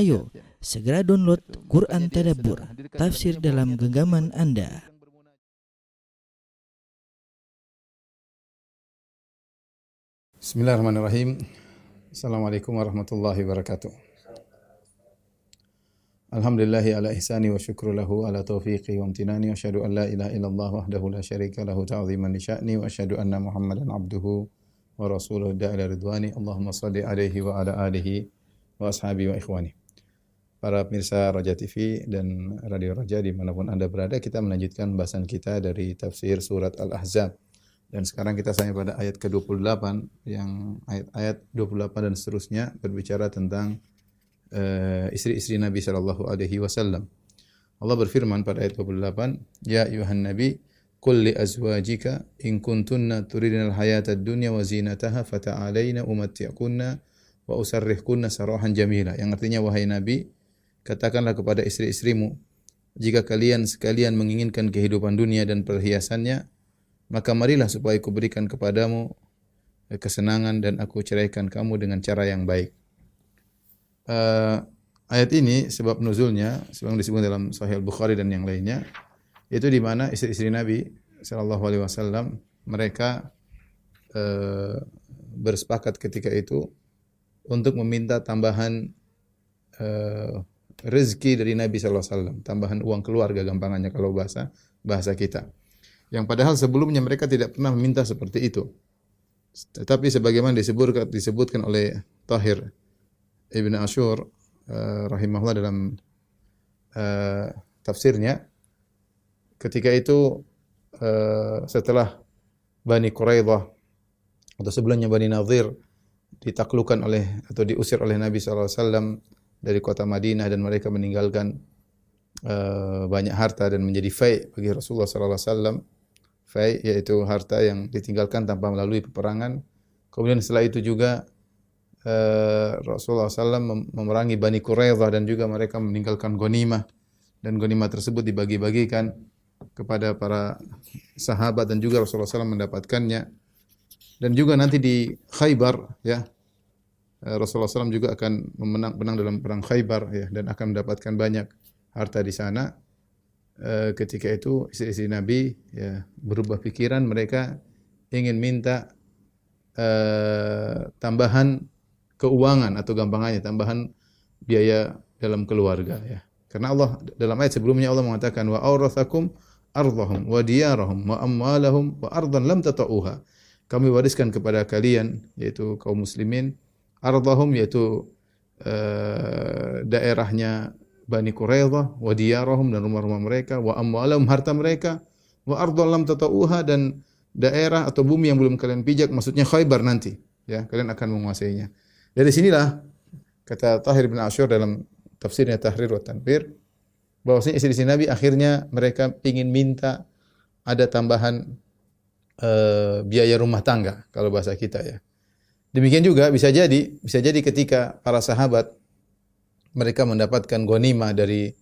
Ayo, segera download Quran Tadabbur, tafsir dalam genggaman Anda. Bismillahirrahmanirrahim. Assalamualaikum warahmatullahi wabarakatuh. Alhamdulillahi ala ihsani wa syukru lahu ala taufiqi wa amtinani wa asyhadu an la ilaha illallah wahdahu la syarika lahu ta'ziman li sya'ni wa asyhadu anna Muhammadan abduhu wa rasuluhu da'ila ridwani. Allahumma shalli alaihi wa ala alihi wa ashabihi wa ikhwani. Para pemirsa Raja TV dan Radio Raja dimanapun Anda berada, kita melanjutkan bahasan kita dari tafsir surat Al-Ahzab. Dan sekarang kita sampai pada ayat ke-28, yang ayat 28 dan seterusnya berbicara tentang istri-istri Nabi sallallahu alaihi wasallam. Allah berfirman pada ayat 28, "Ya ayuhan nabi, qul li azwajika in kuntunna turidinal hayatad dunya wa zinataha fata'alaina umatti'kunna wa usarrihkunna sarahan jamila." Yang artinya, wahai nabi, katakanlah kepada istri-istrimu, jika kalian sekalian menginginkan kehidupan dunia dan perhiasannya, maka marilah supaya aku berikan kepadamu kesenangan dan aku ceraikan kamu dengan cara yang baik. Ayat ini sebab nuzulnya sebagaimana disebut dalam Sahih Al-Bukhari dan yang lainnya, itu di mana istri-istri Nabi sallallahu alaihi wasallam mereka bersepakat ketika itu untuk meminta tambahan rezeki dari Nabi sallallahu alaihi wasallam, tambahan uang keluarga gampangannya kalau bahasa kita. Yang padahal sebelumnya mereka tidak pernah meminta seperti itu. Tetapi sebagaimana disebutkan oleh Tahir Ibn Ashur rahimahullah dalam tafsirnya, ketika itu setelah Bani Quraidah atau sebelumnya Bani Nadhir ditaklukkan oleh atau diusir oleh Nabi sallallahu alaihi wasallam dari kota Madinah dan mereka meninggalkan banyak harta dan menjadi fai bagi Rasulullah sallallahu alaihi wasallam. Fai yaitu harta yang ditinggalkan tanpa melalui peperangan. Kemudian setelah itu juga Rasulullah SAW memerangi Bani Quraidah dan juga mereka meninggalkan ghanimah, dan ghanimah tersebut dibagi-bagikan kepada para sahabat dan juga Rasulullah SAW mendapatkannya. Dan juga nanti di Khaybar, ya, Rasulullah SAW juga akan menang dalam perang Khaybar, ya, dan akan mendapatkan banyak harta di sana. Ketika itu istri-istri Nabi, ya, berubah pikiran, mereka ingin minta tambahan keuangan atau gampangannya tambahan biaya dalam keluarga, ya. Karena Allah dalam ayat sebelumnya Allah mengatakan wa aurathakum ardhahum wa diyarahum wa amwalahum wa ardan lam tata'uha. Kami wariskan kepada kalian, yaitu kaum muslimin, ardhahum yaitu daerahnya Bani Quraidah, wa diyarahum dan rumah-rumah mereka, wa amwalahum harta mereka, wa ardan lam tata'uha dan daerah atau bumi yang belum kalian pijak, maksudnya Khaybar nanti, ya, kalian akan menguasainya. Dari sinilah kata Tahir bin Ashur dalam tafsirnya Tahrir wa Tanbir, bahwasanya istri-istri Nabi akhirnya mereka ingin minta ada tambahan biaya rumah tangga kalau bahasa kita, ya. Demikian juga bisa jadi ketika para sahabat mereka mendapatkan ghanimah dari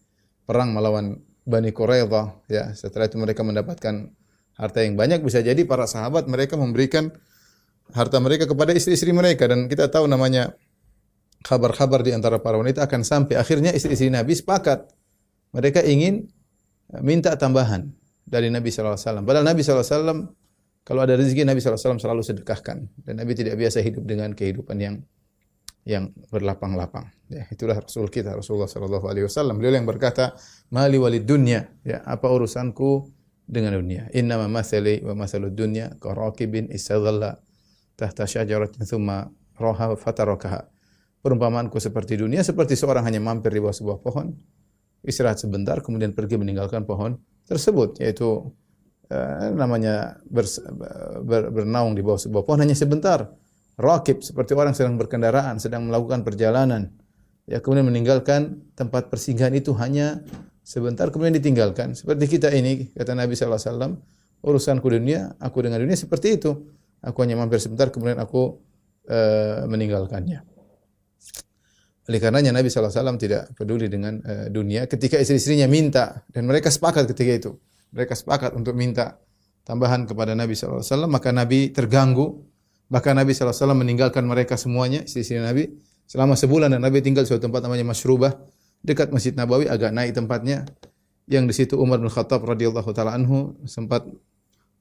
perang melawan Bani Quraidah, ya, setelah itu mereka mendapatkan harta yang banyak, bisa jadi para sahabat mereka memberikan harta mereka kepada istri-istri mereka, dan kita tahu namanya kabar-kabar di antara para wanita akan sampai. Akhirnya istri-istri Nabi sepakat, mereka ingin minta tambahan dari Nabi sallallahu alaihi wasallam. Padahal Nabi sallallahu alaihi wasallam kalau ada rezeki, Nabi sallallahu alaihi wasallam selalu sedekahkan, dan Nabi tidak biasa hidup dengan kehidupan yang berlapang-lapang. Ya, itulah Rasul kita, Rasulullah sallallahu alaihi wasallam. Beliau yang berkata, "Mali walid dunya," ya, apa urusanku dengan dunia? Inna ma mathali wa mathalud dunya ka raqibin istadalla tahta syajaratin thumma raha fatarakaha. Perumpamaanku seperti dunia, seperti seorang hanya mampir di bawah sebuah pohon, istirahat sebentar, kemudian pergi meninggalkan pohon tersebut, yaitu namanya bernaung di bawah sebuah pohon hanya sebentar. Raqib seperti orang sedang berkendaraan, sedang melakukan perjalanan, ya, kemudian meninggalkan tempat persinggahan itu hanya sebentar, kemudian ditinggalkan. Seperti kita ini, kata Nabi sallallahu alaihi wasallam, urusanku dunia, aku dengan dunia seperti itu. Aku hanya mampir sebentar, kemudian aku meninggalkannya. Oleh karenanya Nabi sallallahu alaihi wasallam tidak peduli dengan dunia. Ketika istri-istrinya minta dan mereka sepakat ketika itu, mereka sepakat untuk minta tambahan kepada Nabi sallallahu alaihi wasallam, maka Nabi terganggu. Bahkan Nabi sallallahu alaihi wasallam meninggalkan mereka semuanya, istri-istri Nabi, selama sebulan dan Nabi tinggal di suatu tempat namanya Masyrubah dekat Masjid Nabawi, agak naik tempatnya, yang di situ Umar bin Khattab radhiyallahu taala anhu sempat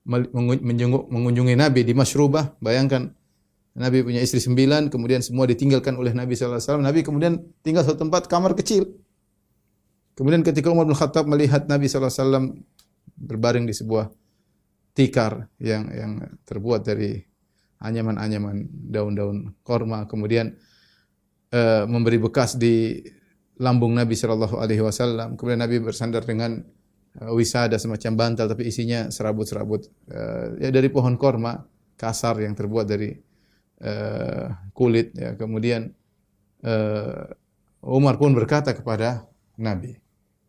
mengunjungi Nabi di Masyrubah. Bayangkan Nabi punya istri 9, kemudian semua ditinggalkan oleh Nabi sallallahu alaihi wasallam. Nabi kemudian tinggal satu tempat, kamar kecil. Kemudian ketika Umar bin Khattab melihat Nabi sallallahu alaihi wasallam berbaring di sebuah tikar yang terbuat dari anyaman-anyaman daun-daun korma, kemudian memberi bekas di lambung Nabi sallallahu alaihi wasallam. Kemudian Nabi bersandar dengan wisada semacam bantal tapi isinya serabut-serabut ya dari pohon korma kasar yang terbuat dari kulit ya. Kemudian Umar pun berkata kepada Nabi,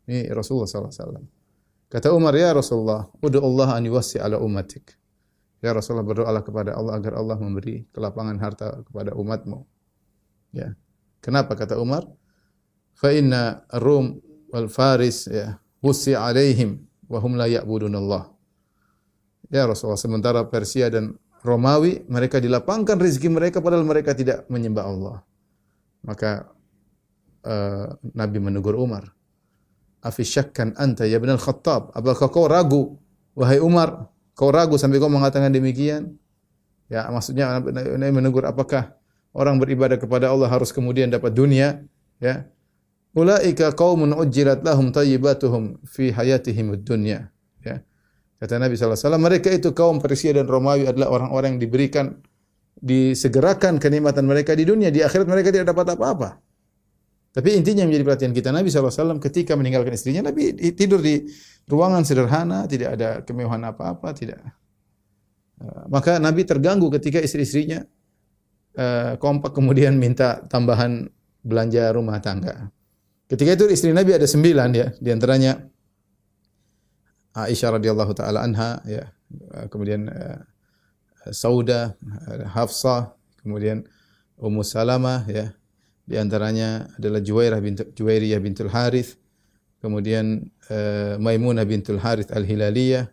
ini Rasulullah sallallahu alaihi wasallam. Kata Umar, ya Rasulullah, ud'u Allah an yuwassi' ala ummatik. Ya Rasulullah, berdoalah kepada Allah agar Allah memberi kelapangan harta kepada umatmu. Ya. Kenapa kata Umar? Fa inna Rum wal Faris ya wussi' alaihim wa hum la ya'budun Allah. Ya Rasulullah, sementara Persia dan Romawi mereka dilapangkan rezeki mereka padahal mereka tidak menyembah Allah. Maka Nabi menegur Umar, afi syakkan anta ya ibn al-Khattab, apakah kau ragu wahai Umar, kau ragu sampai kau mengatakan demikian? Ya, maksudnya Nabi menegur, apakah orang beribadah kepada Allah harus kemudian dapat dunia? Ya, ulaika qaumun ujjilat lahum thayyibatuhum fi hayatihim ad-dunya. Ya, kata Nabi sallallahu alaihi wasallam, mereka itu kaum Persia dan Romawi adalah orang-orang yang diberikan, disegerakan kenikmatan mereka di dunia, di akhirat mereka tidak dapat apa-apa. Tapi intinya yang menjadi perhatian kita, Nabi SAW ketika meninggalkan istrinya, Nabi tidur di ruangan sederhana, tidak ada kemewahan apa-apa, tidak. Maka Nabi terganggu ketika istri-istrinya kompak kemudian minta tambahan belanja rumah tangga. Ketika itu istri Nabi ada 9 ya, di antaranya Aisyah radhiyallahu taala anha ya, kemudian Saudah, Hafsah, kemudian Ummu Salamah ya. Di antaranya adalah Juwairiyah bintul Harith, kemudian Maimunah bintul Harith al-Hilaliyah,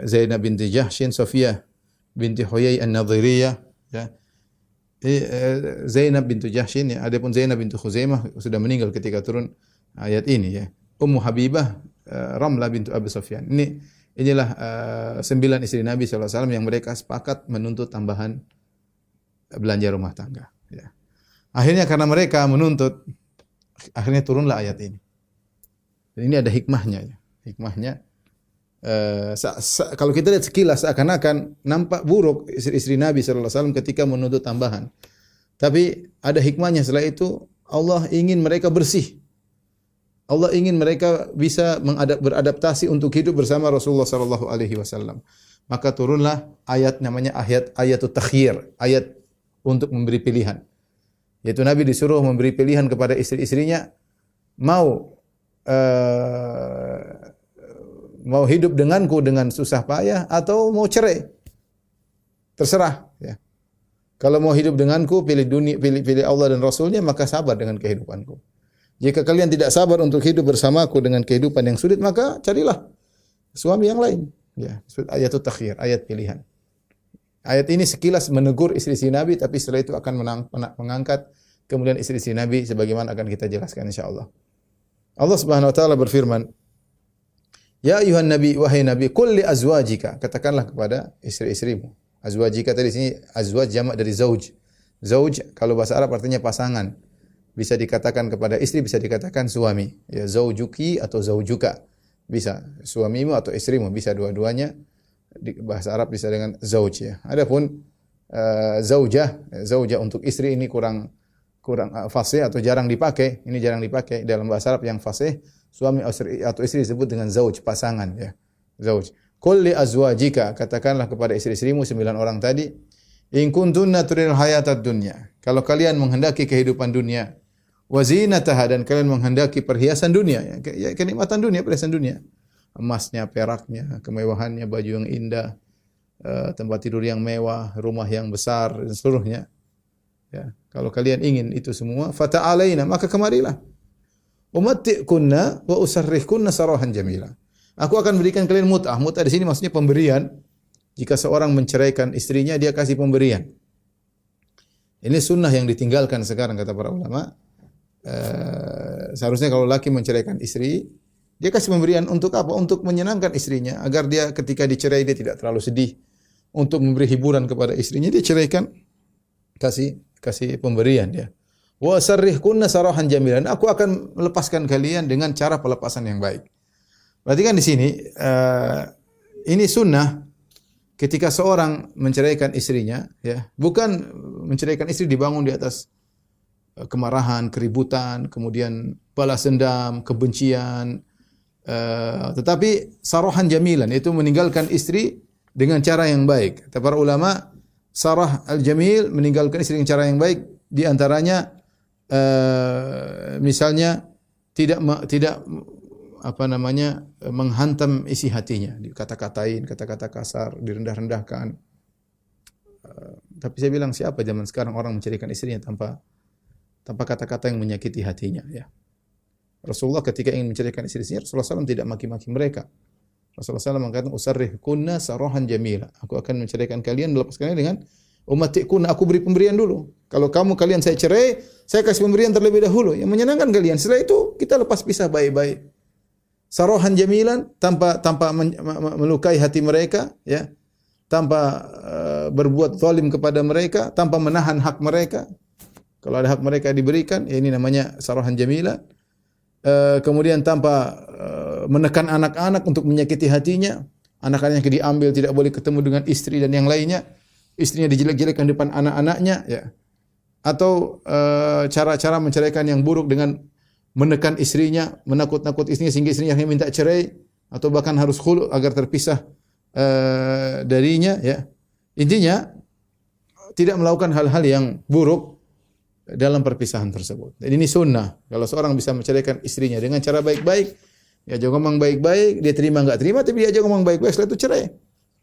Zainab binti Jahshin, Sofiyah binti Huyai an-Nadhiriyah, ya. Zainab bintu Jahshin ya. Adapun Zainab bintu Khuzaimah sudah meninggal ketika turun ayat ini ya. Ummu Habibah, Ramlah bintu Abi Sufyan. Inilah 9 istri Nabi sallallahu alaihi wasallam yang mereka sepakat menuntut tambahan belanja rumah tangga, ya. Akhirnya karena mereka menuntut, akhirnya turunlah ayat ini. Dan ini ada hikmahnya. Ya. Hikmahnya, kalau kita lihat sekilas seakan-akan nampak buruk istri-istri Nabi sallallahu alaihi wasallam ketika menuntut tambahan. Tapi ada hikmahnya. Setelah itu Allah ingin mereka bersih. Allah ingin mereka bisa beradaptasi untuk hidup bersama Rasulullah sallallahu alaihi wasallam. Maka turunlah ayat namanya ayatut takhyir, ayat untuk memberi pilihan. Yaitu Nabi disuruh memberi pilihan kepada istri-istrinya, mau hidup denganku dengan susah payah atau mau cerai. Terserah ya. Kalau mau hidup denganku, pilih dunia, pilih Allah dan Rasulnya, maka sabar dengan kehidupanku. Jika kalian tidak sabar untuk hidup bersamaku dengan kehidupan yang sulit, maka carilah suami yang lain. Ya, ayatut takhyir, ayat pilihan. Ayat ini sekilas menegur istri-istri Nabi, tapi setelah itu akan mengangkat kemudian istri-istri Nabi sebagaimana akan kita jelaskan insyaallah. Allah Subhanahu wa taala berfirman, "Ya ayuhan nabi, wahai nabi, qul li azwajika," katakanlah kepada istri-istrimu. Azwajika tadi sini azwaj jamak dari zauj. Zauj kalau bahasa Arab artinya pasangan. Bisa dikatakan kepada istri, bisa dikatakan suami. Ya, zaujuki atau zaujuka. Bisa suamimu atau istrimu, bisa dua-duanya. Di bahasa Arab bisa dengan zauj ya. Adapun zaujah untuk istri ini kurang fasih atau jarang dipakai. Ini jarang dipakai dalam bahasa Arab. Yang fasih suami atau istri disebut dengan zauj, pasangan ya. Zauj. Qul li azwajika, katakanlah kepada istri-istrimu 9 orang tadi, in kuntunna turidul hayatad dunya. Kalau kalian menghendaki kehidupan dunia, wa zinataha, dan kalian menghendaki perhiasan dunia, ya, kenikmatan dunia, perhiasan dunia. Emasnya, peraknya, kemewahannya, baju yang indah, tempat tidur yang mewah, rumah yang besar, dan seluruhnya. Ya, kalau kalian ingin itu semua, fata'alaina, maka kemarilah. Umatti'kunna wa usarrihkunna sarahan jamila. Aku akan berikan kalian mut'ah. Mut'ah di sini maksudnya pemberian. Jika seorang menceraikan istrinya, dia kasih pemberian. Ini sunnah yang ditinggalkan sekarang kata para ulama. Seharusnya kalau laki menceraikan istri, dia kasih pemberian untuk apa? Untuk menyenangkan istrinya agar dia ketika dicerai dia tidak terlalu sedih. Untuk memberi hiburan kepada istrinya dia ceraikan, kasih pemberian dia. Wa sarrihkunna sarahan jamilan. Aku akan melepaskan kalian dengan cara pelepasan yang baik. Berarti kan di sini ini sunnah ketika seorang menceraikan istrinya, ya, bukan menceraikan istri dibangun di atas kemarahan, keributan, kemudian balas dendam, kebencian, tetapi sarahan jamilan, yaitu meninggalkan istri dengan cara yang baik. Kata para ulama, sarah al-jamil, meninggalkan istri dengan cara yang baik, di antaranya misalnya tidak menghantam isi hatinya, dikata-katain, kata-kata kasar, direndah-rendahkan. Tapi saya bilang, siapa zaman sekarang orang menceraikan istrinya tanpa kata-kata yang menyakiti hatinya, ya. Rasulullah ketika ingin menceraikan istri-istrinya, Rasulullah SAW tidak maki-maki mereka. Rasulullah SAW mengatakan, usarrihkunna sarahan jamila. Aku akan menceraikan kalian, melepaskan kalian dengan ummatikunna. Aku beri pemberian dulu. Kalau kalian saya cerai, saya kasih pemberian terlebih dahulu yang menyenangkan kalian. Setelah itu kita lepas pisah baik-baik. Sarahan jamilan, tanpa melukai hati mereka, ya. Tanpa berbuat zalim kepada mereka, tanpa menahan hak mereka. Kalau ada hak mereka diberikan, ya ini namanya sarahan jamila. Kemudian tanpa menekan anak-anak untuk menyakiti hatinya. Anak-anaknya diambil, tidak boleh ketemu dengan istri dan yang lainnya. Istrinya dijelek-jelekkan depan anak-anaknya, ya. Atau cara-cara menceraikan yang buruk dengan menekan istrinya, menakut-nakut istrinya sehingga istrinya minta cerai atau bahkan harus khulu agar terpisah darinya, ya. Intinya tidak melakukan hal-hal yang buruk dalam perpisahan tersebut. Dan ini sunnah. Kalau seorang bisa menceraikan istrinya dengan cara baik-baik, ya jangan ngomong baik-baik, dia terima enggak terima, tapi dia aja ngomong baik-baik, setelah itu cerai.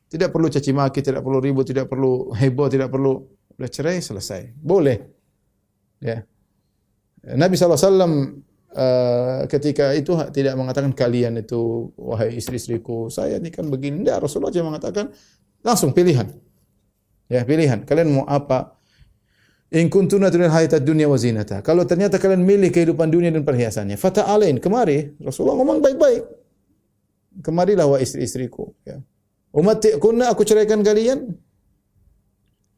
Tidak perlu caci maki, tidak perlu ribut, tidak perlu heboh, tidak perlu, udah cerai selesai. Boleh. Ya. Nabi SAW ketika itu tidak mengatakan kalian itu wahai istri-istriku, saya ini kan begini. Tidak, Rasulullah saja mengatakan langsung pilihan. Ya, pilihan. Kalian mau apa? In kuntunna turidul hayatad dunya wa zinata. Kalau ternyata kalian milih kehidupan dunia dan perhiasannya, fata'alain, kemari. Rasulullah ngomong baik-baik. Kemarilah wahai istri-istriku, ya. Ummatikunna, aku ceraikan kalian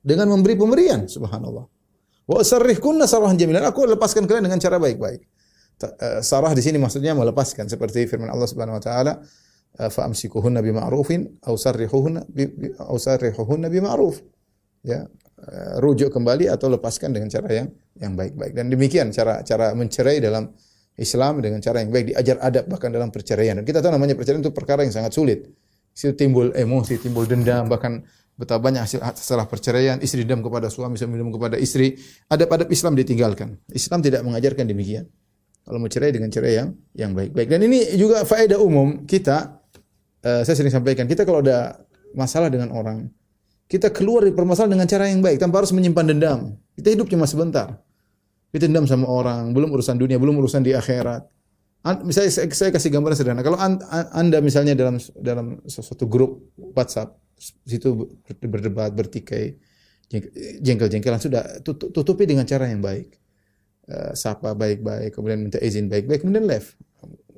dengan memberi pemberian, subhanallah. Wa usarrihkunna sarahan jamilan, aku lepaskan kalian dengan cara baik-baik. Sarah di sini maksudnya melepaskan, seperti firman Allah Subhanahu wa taala, fa amsikuhunna bima'rufin aw sarrihuhunna bima'ruf. Ya, rujuk kembali atau lepaskan dengan cara yang baik-baik. Dan demikian cara mencerai dalam Islam dengan cara yang baik, diajar adab bahkan dalam perceraian. Dan kita tahu namanya perceraian itu perkara yang sangat sulit. Itu timbul emosi, timbul dendam, bahkan betapa banyak hasil setelah perceraian, istri dendam kepada suami, suami dendam kepada istri. Adab-adab Islam ditinggalkan. Islam tidak mengajarkan demikian. Kalau mau cerai dengan cerai yang baik-baik. Dan ini juga faedah umum kita. Saya sering sampaikan, kita kalau ada masalah dengan orang, kita keluar dari permasalahan dengan cara yang baik, tanpa harus menyimpan dendam. Kita hidup cuma sebentar. Kita dendam sama orang, belum urusan dunia, belum urusan di akhirat. Misalnya saya kasih gambaran sederhana. Kalau Anda misalnya dalam suatu grup WhatsApp, situ berdebat, bertikai, jengkel-jengkelan, sudah tutupi dengan cara yang baik. Sapa baik-baik, kemudian minta izin baik-baik, kemudian left.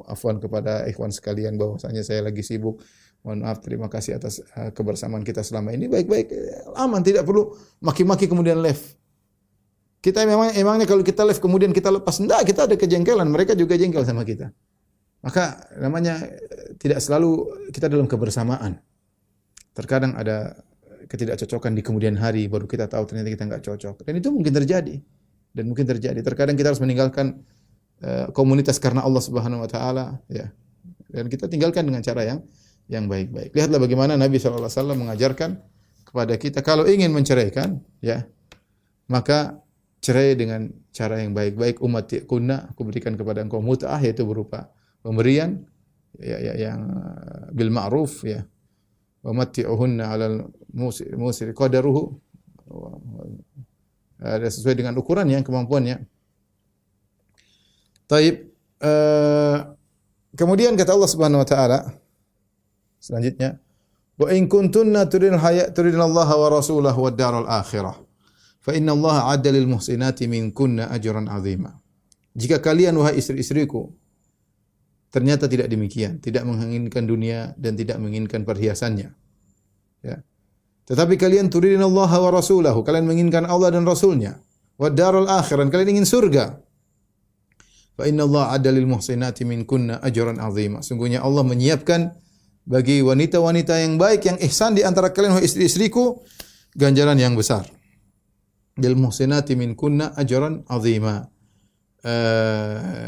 Afwan kepada ikhwan sekalian bahwasanya saya lagi sibuk. Mohon maaf, terima kasih atas kebersamaan kita selama ini. Baik-baik, aman, tidak perlu maki-maki kemudian left. Kita emangnya kalau kita left kemudian kita lepas, enggak, kita ada kejengkelan, mereka juga jengkel sama kita. Maka namanya tidak selalu kita dalam kebersamaan. Terkadang ada ketidakcocokan di kemudian hari, baru kita tahu ternyata kita enggak cocok. Dan itu mungkin terjadi. Terkadang kita harus meninggalkan komunitas karena Allah Subhanahu wa taala, ya. Dan kita tinggalkan dengan cara yang baik-baik. Lihatlah bagaimana Nabi SAW mengajarkan kepada kita kalau ingin menceraikan, ya, maka cerai dengan cara yang baik-baik. Ummatikunna, aku berikan kepada engkau mut'ah, yaitu berupa pemberian, ya, yang bil ma'ruf, ya. Wa matti'uhunna 'alal musir qadaruhu, ada sesuai dengan ukuran yang kemampuannya. Taib. Kemudian kata Allah Subhanahu wa taala selanjutnya, wa in kuntunna turidnallaha wa rasulahu wad daral akhirah fa inna Allah 'adda lil muhsinati minkunna ajran 'azima. Jika kalian wahai istri-istriku ternyata tidak demikian, tidak menginginkan dunia dan tidak menginginkan perhiasannya. Ya. Tetapi kalian turidin Allah wa rasulahu, kalian menginginkan Allah dan Rasulnya. Wa darul akhiran, kalian ingin surga. Fa inna Allah 'adda lil muhsinati minkunna ajran 'azima. Sungguhnya Allah menyiapkan bagi wanita-wanita yang baik, yang ihsan di antara kalian wahai istri-istriku ganjaran yang besar. Lil muhsinati minkunna ajran 'azima.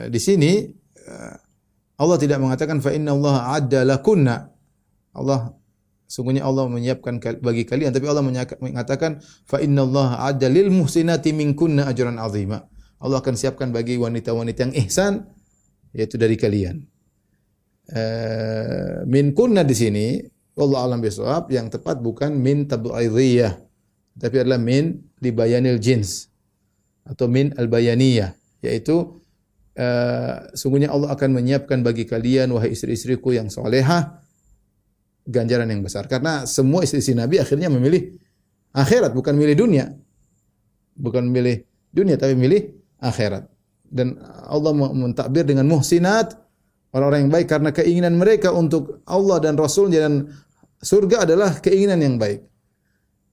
Di sini Allah tidak mengatakan fa inna Allah 'adda lakunna. Sungguhnya Allah menyiapkan bagi kalian, tapi Allah mengatakan fa inna Allah 'adda lil muhsinati minkunna ajran 'azima. Allah akan siapkan bagi wanita-wanita yang ihsan yaitu dari kalian. Minkunna di sini wallahu a'lam bishawab, yang tepat bukan min tab'idiyah, tapi adalah min li bayanil jins atau min al-bayaniyah, yaitu sungguhnya Allah akan menyiapkan bagi kalian wahai istri-istriku yang salehah ganjaran yang besar. Karena semua istri-istri Nabi akhirnya memilih akhirat, bukan milih dunia. Bukan milih dunia tapi milih akhirat. Dan Allah mentakbir dengan muhsinat, orang-orang yang baik, karena keinginan mereka untuk Allah dan Rasulnya dan surga adalah keinginan yang baik.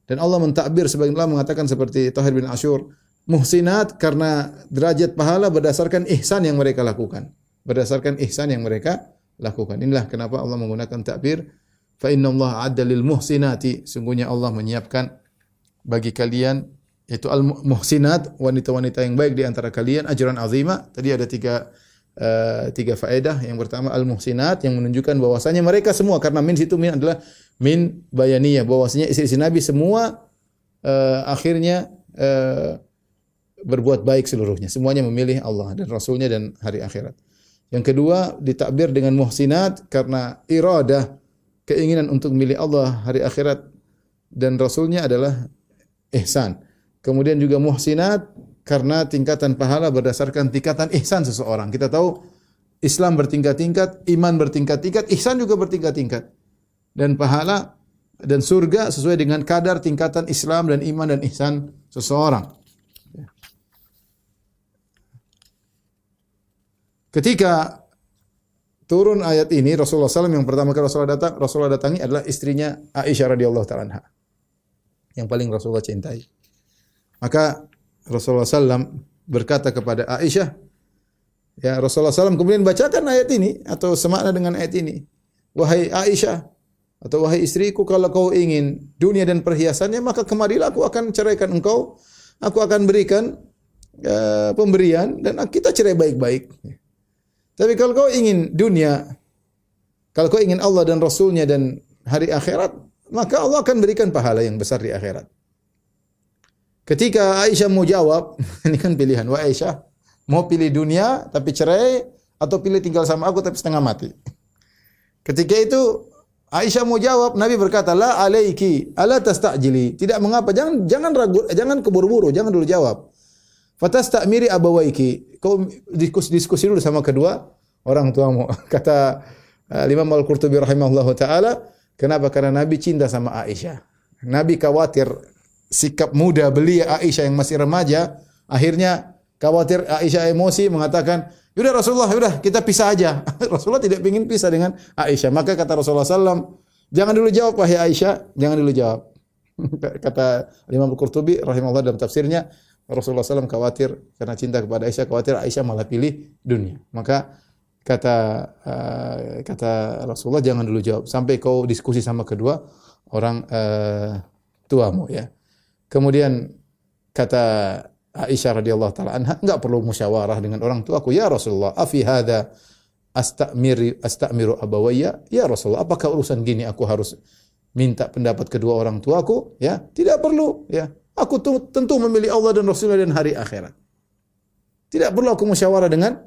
Dan Allah mentakbir sebagian ulama mengatakan seperti Tahir bin Ashur, muhsinat karena derajat pahala berdasarkan ihsan yang mereka lakukan. Berdasarkan ihsan yang mereka lakukan. Inilah kenapa Allah menggunakan takbir fa inna Allah 'adda lil muhsinati. Sungguhnya Allah menyiapkan bagi kalian yaitu al muhsinat, wanita-wanita yang baik di antara kalian ajran azima. Tadi ada tiga faedah. Yang pertama al muhsinat yang menunjukkan bahwasanya mereka semua, karena min situ min adalah min bayaniyah, bahwasanya istri-istri Nabi semua akhirnya berbuat baik seluruhnya. Semuanya memilih Allah dan Rasulnya dan hari akhirat. Yang kedua, ditakbir dengan muhsinat karena iradah, keinginan untuk memilih Allah, hari akhirat dan Rasulnya adalah ihsan. Kemudian juga muhsinat karena tingkatan pahala berdasarkan tingkatan ihsan seseorang. Kita tahu Islam bertingkat-tingkat, iman bertingkat-tingkat, ihsan juga bertingkat-tingkat. Dan pahala dan surga sesuai dengan kadar tingkatan Islam dan iman dan ihsan seseorang. Ketika turun ayat ini, Rasulullah SAW yang pertama kali Rasulullah datangi adalah istrinya Aisyah radhiyallahu ta'ala anha, yang paling Rasulullah cintai. Maka Rasulullah SAW berkata kepada Aisyah, ya Rasulullah SAW kemudian bacakan ayat ini atau semakna dengan ayat ini. Wahai Aisyah atau wahai istriku, kalau kau ingin dunia dan perhiasannya, maka kemarilah aku akan ceraikan engkau. Aku akan berikan pemberian dan kita cerai baik-baik. Tapi kalau kau ingin dunia, kalau kau ingin Allah dan Rasulnya dan hari akhirat, maka Allah akan berikan pahala yang besar di akhirat. Ketika Aisyah mau jawab, ini kan pilihan. Wah Aisyah, mau pilih dunia tapi cerai atau pilih tinggal sama aku tapi setengah mati. Ketika itu Aisyah mau jawab, Nabi berkata, la alaiki, ala tasta'jili. Tidak mengapa, jangan ragu, jangan keburu-buru, jangan dulu jawab. Fatastamiri abawaiki. Kau diskusi dulu sama kedua orang tuamu. Kata Imam Al-Qurtubi rahimahullahu taala, kenapa? Karena Nabi cinta sama Aisyah. Nabi khawatir sikap muda belia Aisyah yang masih remaja, akhirnya khawatir Aisyah emosi mengatakan, "Yaudah Rasulullah, yaudah kita pisah aja." Rasulullah tidak ingin pisah dengan Aisyah. Maka kata Rasulullah sallallahu, "Jangan dulu jawab wahai Aisyah, jangan dulu jawab." Kata Imam Al-Qurtubi rahimahullah dalam tafsirnya, Rasulullah SAW khawatir karena cinta kepada Aisyah, khawatir Aisyah malah pilih dunia. Maka kata Rasulullah jangan dulu jawab sampai kau diskusi sama kedua orang tuamu ya. Kemudian kata Aisyah radhiyallahu taala anha, enggak perlu musyawarah dengan orang tuaku ya Rasulullah. Afi hadza astamiru abawayya ya Rasulullah. Apakah urusan gini aku harus minta pendapat kedua orang tuaku? Ya, tidak perlu ya. Aku tentu memilih Allah dan Rasulnya dan hari akhirat. Tidak perlu aku musyawarah dengan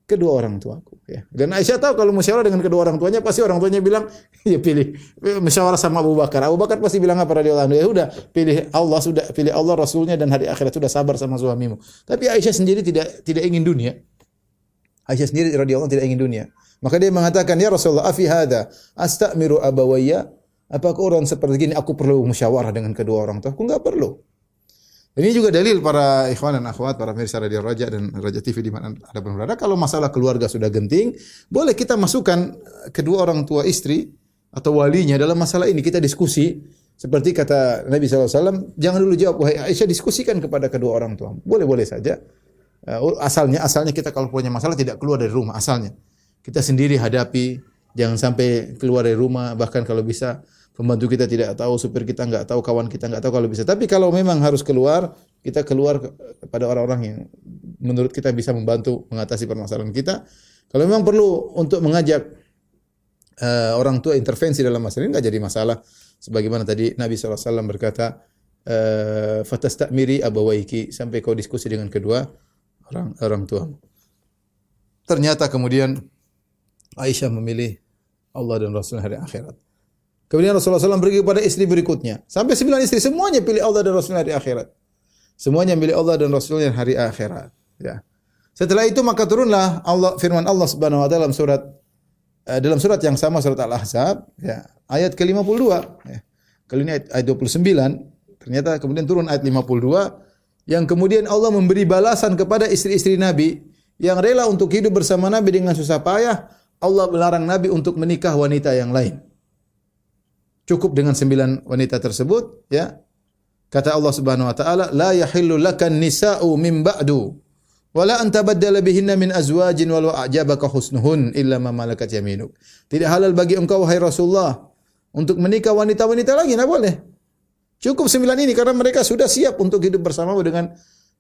kedua orang tuaku. Ya. Dan Aisyah tahu kalau musyawarah dengan kedua orang tuanya, pasti orang tuanya bilang, ya pilih musyawarah sama Abu Bakar. Abu Bakar pasti bilang apa radhiyallahu anhu? Ya udah, pilih Allah Rasulnya dan hari akhirat, sudah sabar sama suamimu. Tapi Aisyah sendiri tidak ingin dunia. Aisyah sendiri radhiyallahu anha tidak ingin dunia. Maka dia mengatakan, ya Rasulullah, afi hadza astamiru abawayya. Apakah orang seperti ini aku perlu musyawarah dengan kedua orang tua? Aku enggak perlu. Ini juga dalil para ikhwan dan akhwat, para pemirsa Radio Raja dan Raja TV di mana ada pun berada. Kalau masalah keluarga sudah genting, boleh kita masukkan kedua orang tua istri atau walinya dalam masalah ini. Kita diskusi. Seperti kata Nabi SAW, jangan dulu jawab, wahai Aisyah, diskusikan kepada kedua orang tua. Boleh-boleh saja. Asalnya kita kalau punya masalah tidak keluar dari rumah. Asalnya. Kita sendiri hadapi. Jangan sampai keluar dari rumah. Bahkan kalau bisa, pembantu kita tidak tahu, supir kita enggak tahu, kawan kita enggak tahu kalau bisa. Tapi kalau memang harus keluar, kita keluar kepada orang-orang yang menurut kita bisa membantu mengatasi permasalahan kita. Kalau memang perlu untuk mengajak orang tua intervensi dalam masalah ini, enggak jadi masalah. Sebagaimana tadi Nabi SAW berkata, fatastamiri abawaiki, sampai kau diskusi dengan kedua orang tua. Ternyata kemudian Aisyah memilih Allah dan Rasul hari akhirat. Kemudian Rasulullah SAW pergi kepada istri berikutnya. Sampai 9 istri, semuanya pilih Allah dan Rasulnya hari akhirat. Semuanya pilih Allah dan Rasulnya hari akhirat. Ya. Setelah itu maka turunlah firman Allah Subhanahu wa taala dalam surat yang sama, surat Al-Ahzab, ya, ayat ke-52. Ya. Kali ini ayat 29. Ternyata kemudian turun ayat 52 yang kemudian Allah memberi balasan kepada istri-istri Nabi yang rela untuk hidup bersama Nabi dengan susah payah. Allah melarang Nabi untuk menikah wanita yang lain. Cukup dengan 9 wanita tersebut, ya. Kata Allah Subhanahu wa taala, la yahillu lakan nisa'u min ba'du wala an tabaddala bihinna min azwajin walau a'jabaka husnuhun illa ma malakat yaminuk. Tidak halal bagi engkau wahai Rasulullah untuk menikah wanita-wanita lagi, enggak boleh. Cukup 9 ini karena mereka sudah siap untuk hidup bersamamu dengan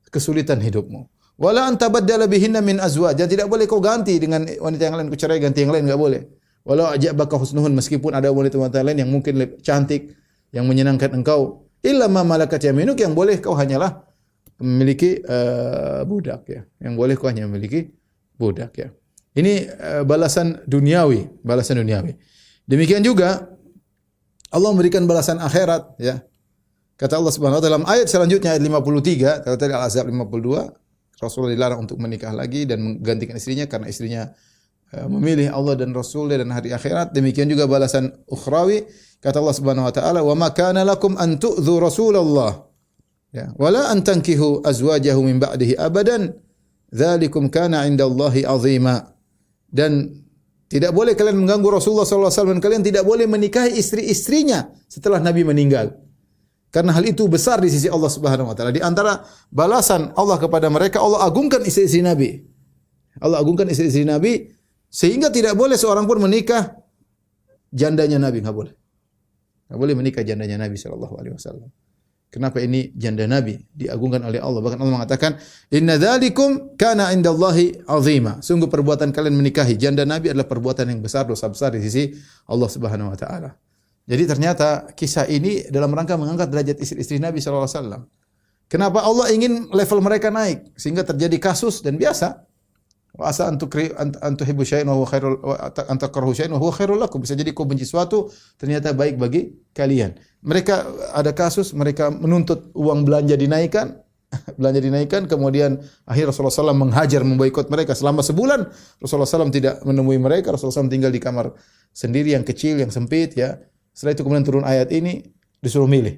kesulitan hidupmu. Wala an tabaddala bihinna min azwaj, dan tidak boleh kau ganti dengan wanita yang lain, kau cerai ganti yang lain, enggak boleh. Walau a'jabaka husnuhun, meskipun ada wanita-wanita lain yang mungkin lebih cantik, yang menyenangkan engkau, illa ma malakat yaminuk, yang boleh kau hanyalah memiliki budak, ya. Yang boleh kau hanya memiliki budak, ya. Ini balasan duniawi. Demikian juga Allah memberikan balasan akhirat, ya. Kata Allah Subhanahu wa taala dalam ayat selanjutnya, ayat 53, kata tadi Al-Ahzab 52, Rasulullah dilarang untuk menikah lagi dan menggantikan istrinya karena istrinya memilih Allah dan Rasulnya dan hari akhirat. Demikian juga balasan ukhrawi, kata Allah Subhanahu wa taala, "Wa ma kana lakum an tu'dhu Rasulullah, ya, wala an tankihu azwajahu min ba'dihi abadan, dzalikum kana 'indallahi 'azima." Dan tidak boleh kalian mengganggu Rasulullah sallallahu alaihi wasallam, dan kalian tidak boleh menikahi istri-istrinya setelah Nabi meninggal. Karena hal itu besar di sisi Allah Subhanahu wa taala. Di antara balasan Allah kepada mereka, Allah agungkan istri-istri Nabi. Allah agungkan istri-istri Nabi sehingga tidak boleh seorang pun menikah jandanya Nabi, enggak boleh. Enggak boleh menikah jandanya Nabi sallallahu alaihi wasallam. Kenapa ini janda Nabi diagungkan oleh Allah? Bahkan Allah mengatakan, "Inna dzalikum kana 'indallahi 'azima." Sungguh perbuatan kalian menikahi janda Nabi adalah perbuatan yang besar, dosa besar di sisi Allah Subhanahu wa taala. Jadi ternyata kisah ini dalam rangka mengangkat derajat istri-istri Nabi sallallahu alaihi wasallam. Kenapa Allah ingin level mereka naik sehingga terjadi kasus dan biasa. Wa asa an tuhibbu syai'an wa huwa khairul wa an takrahu syai'an wa huwa khairul lakum. Bisa jadi kau benci sesuatu ternyata baik bagi kalian. Mereka ada kasus, mereka menuntut uang belanja dinaikkan, kemudian akhirnya Rasulullah SAW menghajar, memboikot mereka selama sebulan. Rasulullah SAW tidak menemui mereka. Rasulullah SAW tinggal di kamar sendiri yang kecil, yang sempit, ya. Setelah itu kemudian turun ayat ini, disuruh milih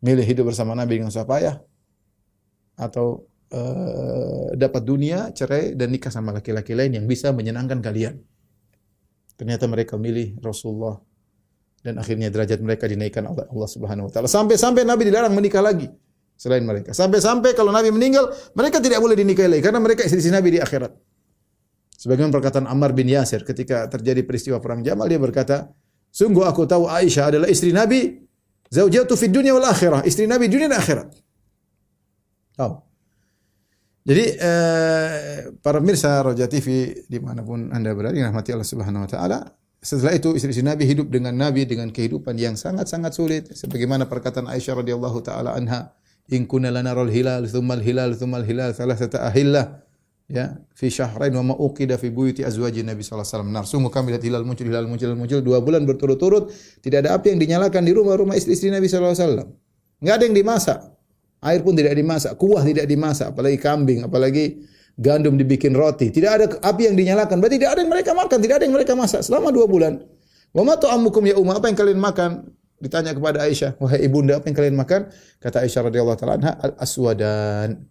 hidup bersama Nabi dengan susah payah atau dapat dunia, cerai dan nikah sama laki-laki lain yang bisa menyenangkan kalian. Ternyata mereka milih Rasulullah dan akhirnya derajat mereka dinaikkan oleh Allah Subhanahu wa taala. Sampai-sampai Nabi dilarang menikah lagi selain mereka. Sampai-sampai kalau Nabi meninggal, mereka tidak boleh dinikahi lagi karena mereka istri Nabi di akhirat. Sebagaimana perkataan Ammar bin Yasir ketika terjadi peristiwa perang Jamal, dia berkata, "Sungguh aku tahu Aisyah adalah istri Nabi, zaujatu fid dunya wal akhirah, istri Nabi dunia dan akhirat." Tahu. Jadi para pemirsa Raja TV dimanapun anda berada, dirahmati Allah Subhanahu wa taala, setelah itu istri Nabi hidup dengan Nabi dengan kehidupan yang sangat-sangat sulit, sebagaimana perkataan Aisyah radhiyallahu taala anha, "In kunna lanaral hilal tsumma al-hilal tsumma al-hilal thalathata ahillah." Ya, fi syahrain wa ma uqida fi buyuti azwajin Nabi sallallahu alaihi wasallam. Sungguh kami lihat hilal muncul 2 bulan berturut-turut, tidak ada api yang dinyalakan di rumah-rumah istri-istri Nabi sallallahu alaihi wasallam. Enggak ada yang dimasak. Air pun tidak dimasak, kuah tidak dimasak, apalagi kambing, apalagi gandum dibikin roti. Tidak ada api yang dinyalakan. Berarti tidak ada yang mereka makan, tidak ada yang mereka masak selama 2 bulan. Wa ma ta'amukum ya umma, apa yang kalian makan ditanya kepada Aisyah, "Wahai ibunda, apa yang kalian makan?" Kata Aisyah radhiyallahu taala anha, "Al-aswadan."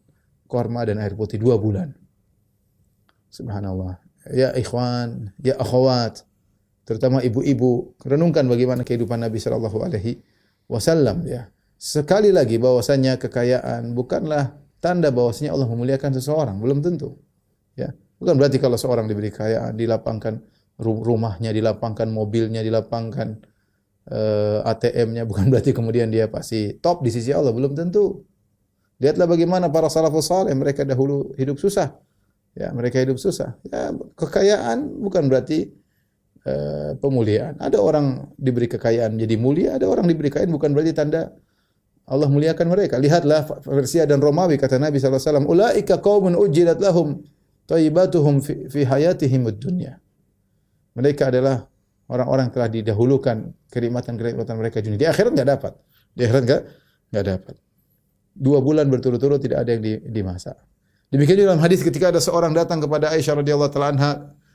Korma dan air putih 2 bulan. Subhanallah. Ya ikhwan, ya akhwat, terutama ibu-ibu, renungkan bagaimana kehidupan Nabi sallallahu alaihi wasallam ya. Sekali lagi bahwasanya kekayaan bukanlah tanda bahwasanya Allah memuliakan seseorang, belum tentu. Ya. Bukan berarti kalau seorang diberi kekayaan, dilapangkan rumahnya, dilapangkan mobilnya, dilapangkan ATM-nya, bukan berarti kemudian dia pasti top di sisi Allah, belum tentu. Lihatlah bagaimana para salafus saleh, mereka dahulu hidup susah. Ya, mereka hidup susah. Ya, kekayaan bukan berarti pemuliaan. Ada orang diberi kekayaan menjadi mulia, ada orang diberi kekayaan bukan berarti tanda Allah muliakan mereka. Lihatlah Persia dan Romawi, kata Nabi sallallahu alaihi wasallam, "Ulaika qaumun ujilat lahum thayyibatuhum fi hayatihim ad-dunya." Mereka adalah orang-orang yang telah didahulukan kenikmatan-kenikmatan mereka dunia. Di akhirat enggak dapat. Di akhirat enggak dapat. 2 bulan berturut-turut tidak ada yang dimasak. Demikian juga dalam hadis ketika ada seorang datang kepada Aisyah radhiyallahu taala anha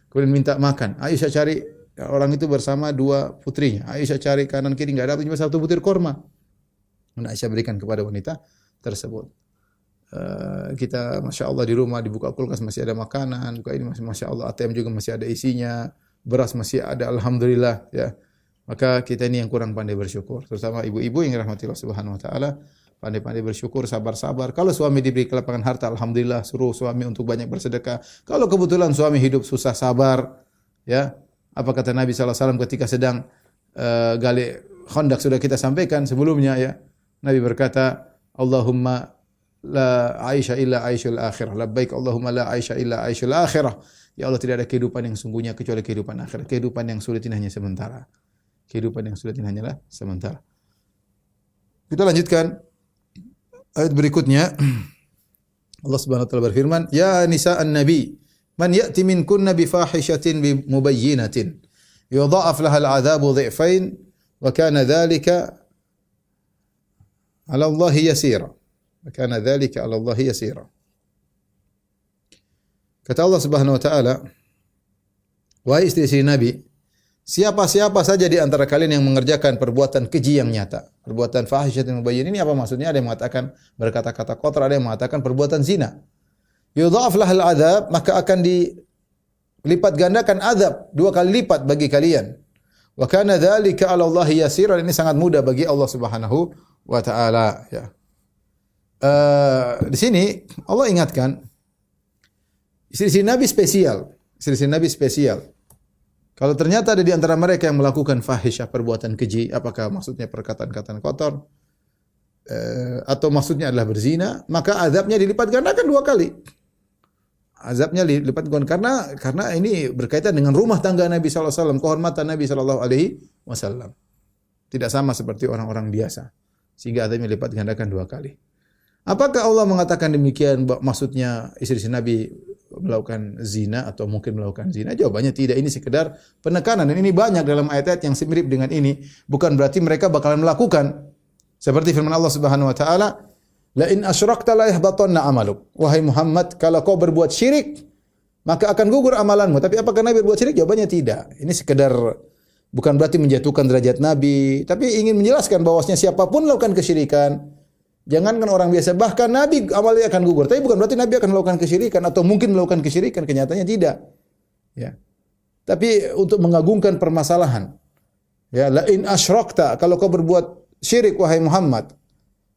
kemudian minta makan. Aisyah cari, orang itu bersama 2 putrinya. Aisyah cari kanan kiri enggak dapat, cuma 1 butir kurma. Dan Aisyah berikan kepada wanita tersebut. Kita Masya Allah di rumah dibuka kulkas masih ada makanan, buka ini masih Masya Allah, ATM juga masih ada isinya, beras masih ada, alhamdulillah ya. Maka kita ini yang kurang pandai bersyukur, terutama ibu-ibu yang dirahmati Allah Subhanahu wa taala. Pandai-pandai bersyukur, sabar-sabar. Kalau suami diberi kelapangan harta, alhamdulillah, suruh suami untuk banyak bersedekah. Kalau kebetulan suami hidup susah, sabar. Ya, apa kata Nabi sallallahu alaihi wasallam ketika sedang gali Khandaq, sudah kita sampaikan sebelumnya ya. Nabi berkata, "Allahumma la aisha illa aishul akhirah. Labbaik Allahumma la aisha illa aishul akhirah." Ya Allah, tidak ada kehidupan yang sungguhnya kecuali kehidupan akhirat. Kehidupan yang sulit ini hanya sementara. Kehidupan yang sulit ini hanyalah sementara. Kita lanjutkan ayat berikutnya. Allah Subhanahu wa taala berfirman, "Ya nisa'an nabi, man ya'ti minkunna bi fahishatin bi mubayyinatin, yudha'af laha al-'adzabu dhi'fain wa kana dzalika 'ala Allah yasira." Wa kana dzalika 'ala Allah yasira. Kata Allah Subhanahu wa taala, wahai istri-istri Nabi, siapa-siapa saja di antara kalian yang mengerjakan perbuatan keji yang nyata, perbuatan fahisyatin mubayyin, ini apa maksudnya? Ada yang mengatakan berkata-kata kotor, ada yang mengatakan perbuatan zina. Yudha'af lahal adzab, maka akan dilipat gandakan azab 2 kali lipat bagi kalian. Wa kana dzalika 'ala Allah yasira, ini sangat mudah bagi Allah Subhanahu wa taala ya. Di sini Allah ingatkan istri-istri Nabi spesial, istri-istri Nabi spesial. Kalau ternyata ada di antara mereka yang melakukan fahisyah, perbuatan keji, apakah maksudnya perkataan-kataan kotor, atau maksudnya adalah berzina, maka azabnya dilipat gandakan 2 kali. Azabnya dilipat gandakan karena ini berkaitan dengan rumah tangga Nabi sallallahu alaihi wasallam, kehormatan Nabi sallallahu alaihi wasallam. Tidak sama seperti orang-orang biasa, sehingga azabnya dilipat gandakan 2 kali. Apakah Allah mengatakan demikian maksudnya istri-istri Nabi melakukan zina atau mungkin melakukan zina? Jawabannya tidak, ini sekedar penekanan, dan ini banyak dalam ayat-ayat yang mirip dengan ini. Bukan berarti mereka bakalan melakukan. Seperti firman Allah Subhanahu wa taala, "La in asyrakta la yahbatanna amaluk." Wahai Muhammad, kalau kau berbuat syirik, maka akan gugur amalanmu. Tapi apakah Nabi berbuat syirik? Jawabannya tidak. Ini sekedar, bukan berarti menjatuhkan derajat Nabi, tapi ingin menjelaskan bahwasanya siapapun melakukan kesyirikan, jangankan orang biasa, bahkan Nabi amalnya akan gugur. Tapi bukan berarti Nabi akan melakukan kesyirikan atau mungkin melakukan kesyirikan, kenyataannya tidak. Ya. Tapi untuk mengagungkan permasalahan. Ya, la in asyrakta, kalau kau berbuat syirik wahai Muhammad,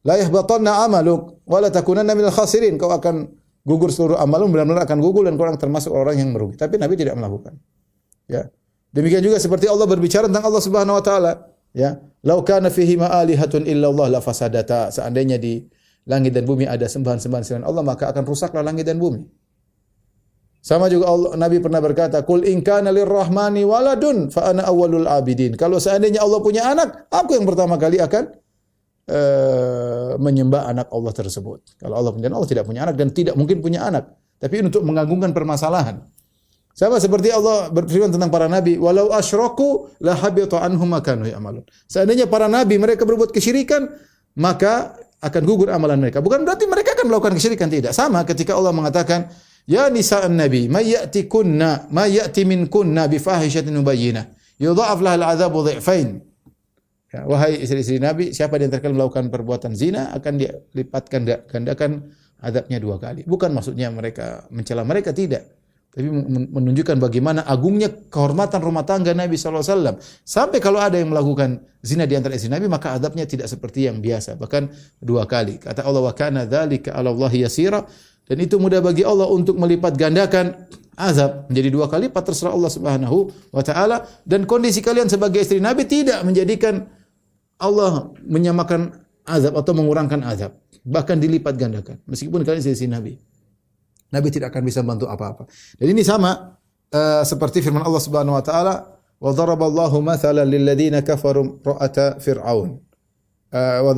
la yahbatanna amaluk wa la takunanna minal khasirin, kau akan gugur seluruh amalmu, benar-benar akan gugur dan kau akan termasuk orang yang merugi. Tapi Nabi tidak melakukan. Ya. Demikian juga seperti Allah berbicara tentang Allah Subhanahu wa taala. Ya, lau kana fihi ma alihatun illallah la fasadata. Seandainya di langit dan bumi ada sembahan-sembahan selain Allah, maka akan rusaklah langit dan bumi. Sama juga Nabi pernah berkata, "Qul in kana lirrahmani waladun fa ana awwalul abidin." Kalau seandainya Allah punya anak, aku yang pertama kali akan menyembah anak Allah tersebut. Kalau Allah tidak punya anak dan tidak mungkin punya anak. Tapi untuk mengagungkan permasalahan. Sama seperti Allah berfirman tentang para nabi, "Walau asyraku la habita anhum ma kanu ya'malun." Seandainya para nabi mereka berbuat kesyirikan, maka akan gugur amalan mereka. Bukan berarti mereka akan melakukan kesyirikan, tidak. Sama ketika Allah mengatakan, "Ya nisa'an nabi, may ya'ti minkunna bi fahishatin mubayyinah, yudha'af lahal 'adzabu dhi'fain." Ya, wahai istri-istri Nabi, siapa di antara kalian melakukan perbuatan zina akan dilipatkan gandakan azabnya 2 kali. Bukan maksudnya mereka mencela mereka, tidak. Tapi menunjukkan bagaimana agungnya kehormatan rumah tangga Nabi SAW. Sampai kalau ada yang melakukan zina di antara istri Nabi, maka azabnya tidak seperti yang biasa, bahkan 2 kali. Kata Allah, wa kana dzalika 'ala Allahi yasira, dan itu mudah bagi Allah untuk melipat gandakan azab menjadi 2 kali lipat, terserah Allah Subhanahu wa taala. Dan kondisi kalian sebagai istri Nabi tidak menjadikan Allah menyamakan azab atau mengurangkan azab, bahkan dilipat gandakan meskipun kalian istri Nabi. Nabi tidak akan bisa bantu apa-apa. Dan ini sama seperti firman Allah Subhanahu wa taala, wa daraballahu mathalan lil ladzina kafaru ra'ata fir'aun. Wa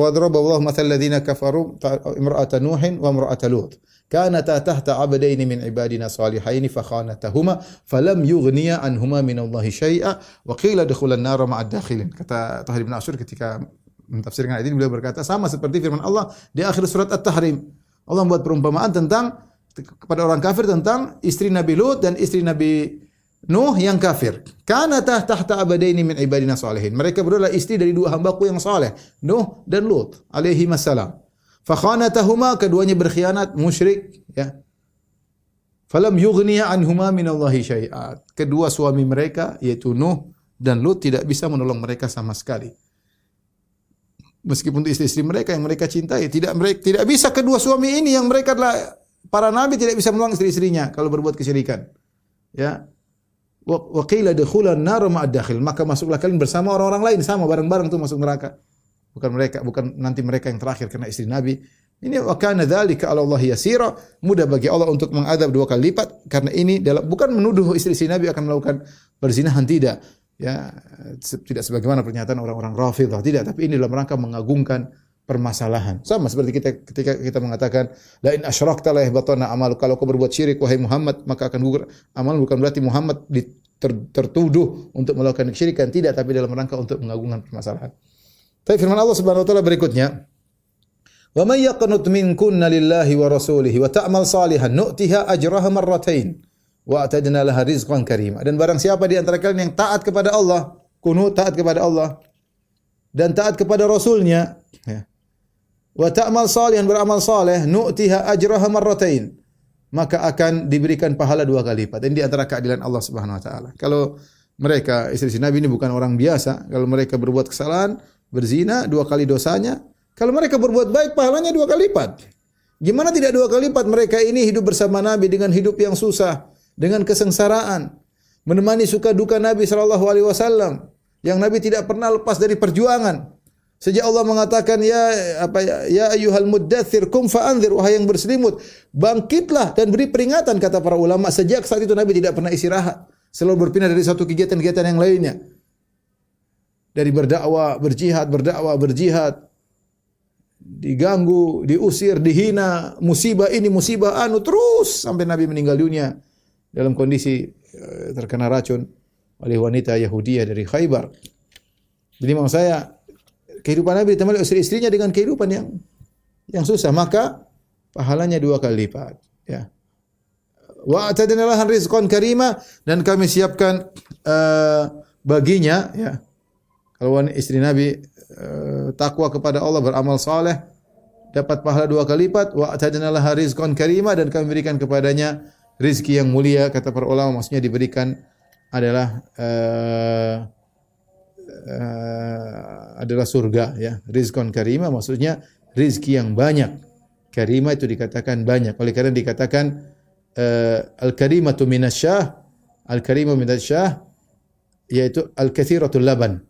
daraballahu mathalan lil ladzina kafaru imra'ata nuhin wa imra'ata lut. Kanata tahta 'abdaini min ibadina salihaini fakhanatahuma falam yughniya anhuma min Allahi syai'a wa qila dukhulan nar ma'ad dakhilin. Kata Tahir bin Asyur ketika mentafsirkan ayat ini, beliau berkata sama seperti firman Allah di akhir surat At-Tahrim. Allah membuat perumpamaan tentang kepada orang kafir tentang istri Nabi Lut dan istri Nabi Nuh yang kafir. Kanata tahta abadaini min ibadina salihin. Mereka berdua adalah istri dari 2 hambaku yang saleh, Nuh dan Lut alaihi wassalam. Fakhanatahuma, keduanya berkhianat, musyrik, ya. Falam yughniya anhuma min Allahi syai'a. Kedua suami mereka yaitu Nuh dan Lut tidak bisa menolong mereka sama sekali. Meskipun istri-istri mereka yang mereka cintai, tidak bisa kedua suami ini yang mereka adalah para nabi tidak bisa menolong istri-istrinya kalau berbuat kesyirikan. Ya. Wa qila dukhulan nar ma'ad dakhil, maka masuklah kalian bersama orang-orang lain, sama bareng-bareng tuh masuk neraka. Bukan nanti mereka yang terakhir karena istri Nabi. Ini wa kana dzalika 'ala Allah yasira, mudah bagi Allah untuk mengadab 2 kali lipat, karena ini bukan menuduh istri-istri Nabi akan melakukan perzinahan, tidak. Ya, tidak sebagaimana pernyataan orang-orang Rafidhah, tidak, tapi ini dalam rangka mengagungkan permasalahan. Sama seperti ketika kita mengatakan la in asyrakta la yahbatanna amal, kalau kau berbuat syirik wahai Muhammad maka akan gugur amal, bukan berarti Muhammad tertuduh untuk melakukan kesyirikan, tidak, tapi dalam rangka untuk mengagungkan permasalahan. Tapi firman Allah Subhanahu wa taala berikutnya, wa may yaqnut minkunna lillahi wa rasulihi wa ta'mal salihan nu'tiha ajraha marratain wa atadna laha rizqan karima. Dan barang siapa di antara kalian yang taat kepada Allah, kunut taat kepada Allah dan taat kepada Rasulnya, ya. Wa ta'mal salihan, beramal saleh, nu'tiha ajraha marratain, maka akan diberikan pahala 2 kali lipat. Ini di antara keadilan Allah Subhanahu wa taala. Kalau mereka istri Nabi ini bukan orang biasa, kalau mereka berbuat kesalahan, berzina 2 kali dosanya, kalau mereka berbuat baik pahalanya 2 kali lipat. Gimana tidak 2 kali lipat? Mereka ini hidup bersama Nabi dengan hidup yang susah, dengan kesengsaraan, menemani suka duka Nabi sallallahu alaihi wasallam, yang Nabi tidak pernah lepas dari perjuangan. Sejak Allah mengatakan ya ayyuhal muddatsir qum fa'anzir, wahai yang berselimut, bangkitlah dan beri peringatan, kata para ulama. Sejak saat itu Nabi tidak pernah istirahat, selalu berpindah dari satu kegiatan-kegiatan yang lainnya. Dari berdakwah, berjihad, diganggu, diusir, dihina, musibah ini, musibah anu, terus sampai Nabi meninggal dunia dalam kondisi terkena racun oleh wanita Yahudiyah dari Khaybar. Jadi maksud saya, kehidupan Nabi ditemani istri-istrinya dengan kehidupan yang susah, maka pahalanya 2 kali lipat, ya. Wa atadna laha rizqan karima, dan kami siapkan baginya, ya. Kalau istri Nabi takwa kepada Allah, beramal saleh, dapat pahala 2 kali lipat. Wa atadna laha rizqan karima, dan kami berikan kepadanya rizki yang mulia. Kata para ulama, maksudnya diberikan adalah surga, ya. Rizqan karima maksudnya rizki yang banyak. Karima itu dikatakan banyak. Oleh karena dikatakan al-karimatu minasyah, al-karimu minasyah, yaitu al-katsiratul laban.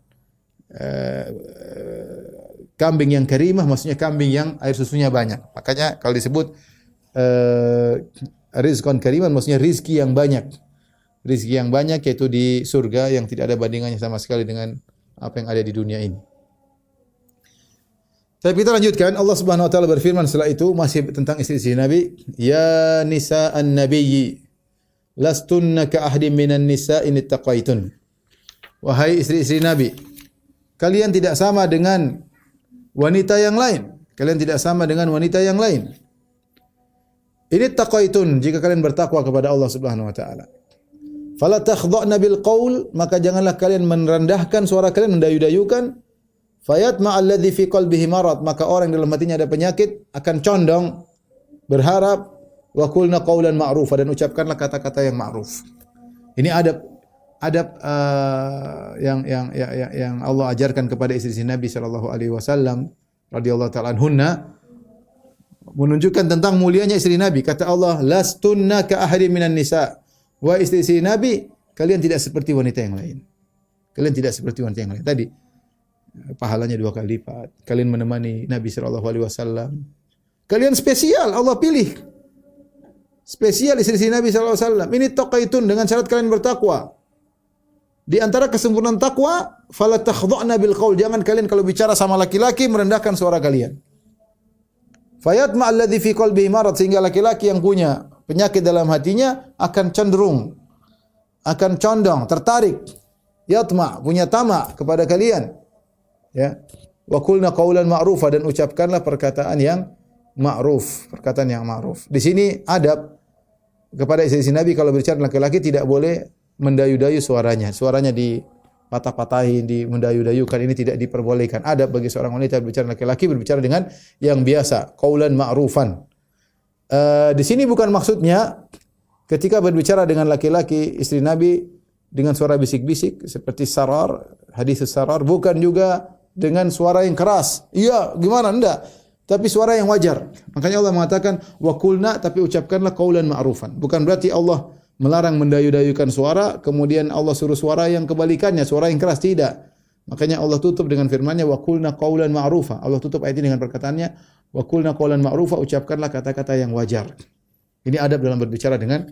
Kambing yang karimah maksudnya kambing yang air susunya banyak. Makanya kalau disebut rizqan kariman maksudnya rizki yang banyak. Rizki yang banyak yaitu di surga yang tidak ada bandingannya sama sekali dengan apa yang ada di dunia ini. Tapi kita lanjutkan, Allah Subhanahu wa taala berfirman setelah itu masih tentang istri-istri Nabi, ya nisa'an nabiyyi lastunna ka ahadin minan nisa'i in ittaqaitun. Wahai istri-istri Nabi, kalian tidak sama dengan wanita yang lain. Kalian tidak sama dengan wanita yang lain. Ini taqaitun, jika kalian bertakwa kepada Allah Subhanahu wa taala. Fala takhdha'na bil qaul, maka janganlah kalian merendahkan suara kalian, mendayu-dayukan. Fayatma alladhi fi qalbihi marad, maka orang dalam hatinya ada penyakit akan condong berharap. Wa qulna qaulan ma'rufa, dan ucapkanlah kata-kata yang ma'ruf. Ini adab yang Allah ajarkan kepada istri Nabi sallallahu alaihi wasallam radhiyallahu ta'ala anhunna, menunjukkan tentang mulianya istri Nabi. Kata Allah, lastunna ka ahadin minan nisa. Wahai istri Nabi, kalian tidak seperti wanita yang lain. Kalian tidak seperti wanita yang lain. Tadi pahalanya 2 kali lipat. Kalian menemani Nabi sallallahu alaihi wasallam. Kalian spesial, Allah pilih. Spesial istri Nabi sallallahu alaihi wasallam. Ini taqaitun, dengan syarat kalian bertakwa. Di antara kesempurnaan takwa, fala takhdha'na bil qaul, jangan kalian kalau bicara sama laki-laki merendahkan suara kalian. Fayatma alladhi fi qalbihi marad, sehingga laki-laki yang punya penyakit dalam hatinya akan cenderung, akan condong, tertarik. Yatma, punya tamak kepada kalian. Ya. Wa qulna qaulan ma'rufa, dan ucapkanlah perkataan yang ma'ruf, perkataan yang ma'ruf. Di sini adab kepada istri Nabi kalau berbicara laki-laki tidak boleh mendayu-dayu suaranya. Suaranya dipatah-patahin, mendayu-dayukan, ini tidak diperbolehkan. Adab bagi seorang wanita berbicara laki-laki berbicara dengan yang biasa, qaulan ma'rufan. Di sini bukan maksudnya ketika berbicara dengan laki-laki istri Nabi dengan suara bisik-bisik seperti sarar, hadis sarar, bukan juga dengan suara yang keras. Iya, gimana? Enggak. Tapi suara yang wajar. Makanya Allah mengatakan wa qulna, tapi ucapkanlah qaulan ma'rufan. Bukan berarti Allah melarang mendayu-dayukan suara, kemudian Allah suruh suara yang kebalikannya, suara yang keras, tidak. Makanya Allah tutup dengan firman-Nya wa qulna qaulan ma'rufa. Allah tutup ayat ini dengan perkataannya wa qulna qaulan ma'rufa, ucapkanlah kata-kata yang wajar. Ini adab dalam berbicara dengan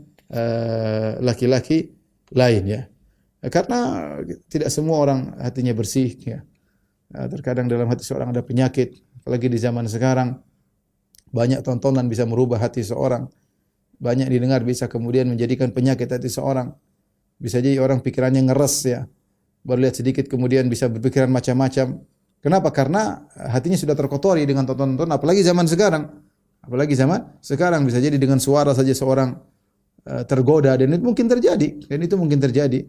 laki-laki lain, ya. Karena tidak semua orang hatinya bersih, ya. Terkadang dalam hati seorang ada penyakit, apalagi di zaman sekarang banyak tontonan bisa merubah hati seorang. Banyak didengar bisa kemudian menjadikan penyakit hati seorang. Bisa jadi orang pikirannya ngeres, ya. Baru lihat sedikit kemudian bisa berpikiran macam-macam. Kenapa? Karena hatinya sudah terkotori dengan tontonan, apalagi zaman sekarang. Apalagi zaman sekarang bisa jadi dengan suara saja seorang tergoda, dan itu mungkin terjadi.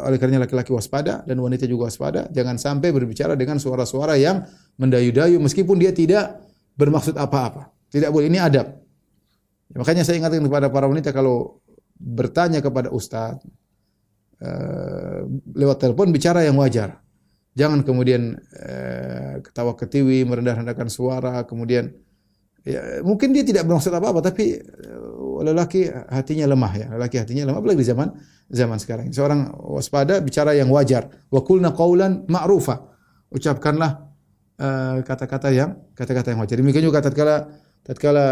Oleh karenanya laki-laki waspada dan wanita juga waspada, jangan sampai berbicara dengan suara-suara yang mendayu-dayu meskipun dia tidak bermaksud apa-apa. Tidak boleh, ini adab. Makanya saya ingatkan kepada para wanita kalau bertanya kepada ustaz lewat telepon, bicara yang wajar. Jangan kemudian ketawa ketiwi, merendah-rendahkan suara, kemudian ya, mungkin dia tidak bermaksud apa-apa, tapi lelaki hatinya lemah, ya. Lelaki hatinya lemah, apalagi di zaman sekarang. Seorang waspada, bicara yang wajar. Wa qulna qaulan ma'rufa. Ucapkanlah kata-kata yang wajar. Demikian juga tatkala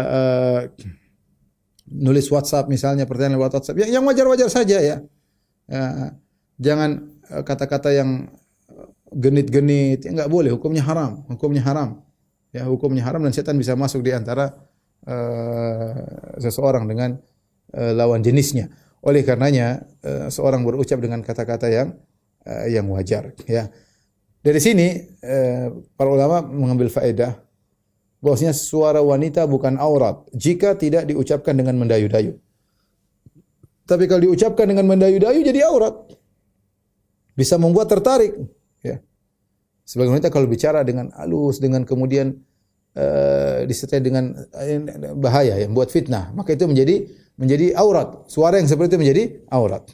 nulis WhatsApp misalnya, pertanyaan lewat WhatsApp, yang wajar-wajar saja, ya. Jangan kata-kata yang genit-genit, ya, enggak boleh, hukumnya haram. Ya, hukumnya haram, dan setan bisa masuk di antara seseorang dengan lawan jenisnya. Oleh karenanya seorang berucap dengan kata-kata yang wajar, ya. Dari sini para ulama mengambil faedah bahwasanya suara wanita bukan aurat jika tidak diucapkan dengan mendayu-dayu. Tapi kalau diucapkan dengan mendayu-dayu jadi aurat. Bisa membuat tertarik, ya. Sebagai wanita kalau bicara dengan halus, dengan kemudian disertai dengan bahaya yang buat fitnah, maka itu menjadi aurat. Suara yang seperti itu menjadi aurat.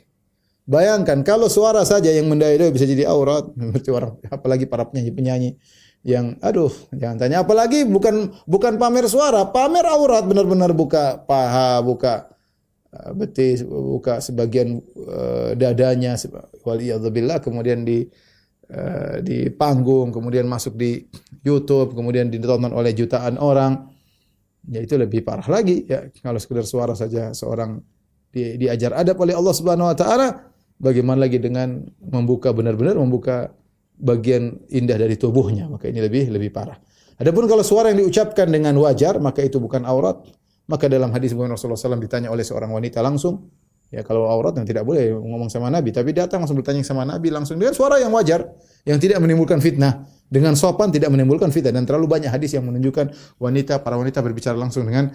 Bayangkan kalau suara saja yang mendayu-dayu bisa jadi aurat, berarti orang, apalagi para penyanyi-penyanyi yang jangan tanya, apalagi bukan pamer suara, pamer aurat, benar-benar buka paha, buka betis, buka sebagian dadanya, waliyadzubillah, kemudian di panggung, kemudian masuk di YouTube, kemudian ditonton oleh jutaan orang. Ya, itu lebih parah lagi, ya. Kalau sekedar suara saja seorang diajar adab oleh Allah Subhanahu wa taala, bagaimana lagi dengan benar-benar membuka bagian indah dari tubuhnya, maka ini lebih parah. Adapun kalau suara yang diucapkan dengan wajar, maka itu bukan aurat. Maka dalam hadis Rasulullah SAW ditanya oleh seorang wanita langsung, ya, kalau aurat yang tidak boleh ngomong sama Nabi, tapi datang langsung bertanya sama Nabi langsung dengan suara yang wajar, yang tidak menimbulkan fitnah, dengan sopan, tidak menimbulkan fitnah. Dan terlalu banyak hadis yang menunjukkan para wanita berbicara langsung dengan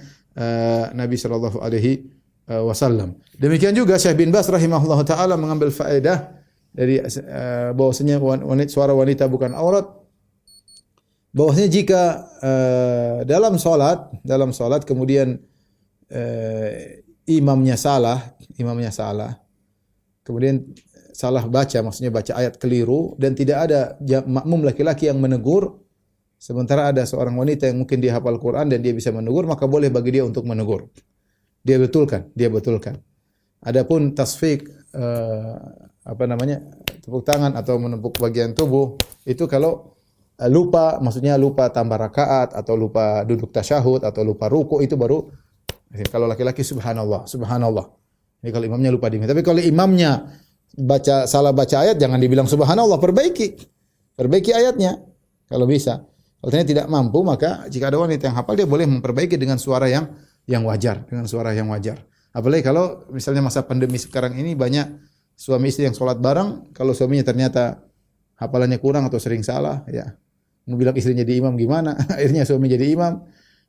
Nabi sallallahu alaihi wasallam. Demikian juga Syekh bin Baz rahimahullah taala mengambil faedah dari bahwasanya suara wanita bukan aurat. Bahwasanya jika dalam salat kemudian imamnya salah, kemudian salah baca, maksudnya baca ayat keliru dan tidak ada makmum laki-laki yang menegur, sementara ada seorang wanita yang mungkin dia hafal Quran dan dia bisa menegur, maka boleh bagi dia untuk menegur. Dia betulkan. Adapun tasfik tepuk tangan atau menepuk bagian tubuh itu kalau lupa, maksudnya lupa tambah rakaat atau lupa duduk tasyahud atau lupa ruku, itu baru kalau laki-laki subhanallah. Ini kalau imamnya lupa diminta. Tapi kalau imamnya salah baca ayat, jangan dibilang subhanallah, perbaiki ayatnya kalau bisa. Kalau ternyata tidak mampu, maka jika ada wanita yang hafal, dia boleh memperbaiki dengan suara yang wajar, Apalagi kalau misalnya masa pandemi sekarang ini banyak suami istri yang sholat bareng, kalau suaminya ternyata hafalannya kurang atau sering salah, ya mau bilang istrinya jadi imam gimana? Akhirnya suami jadi imam,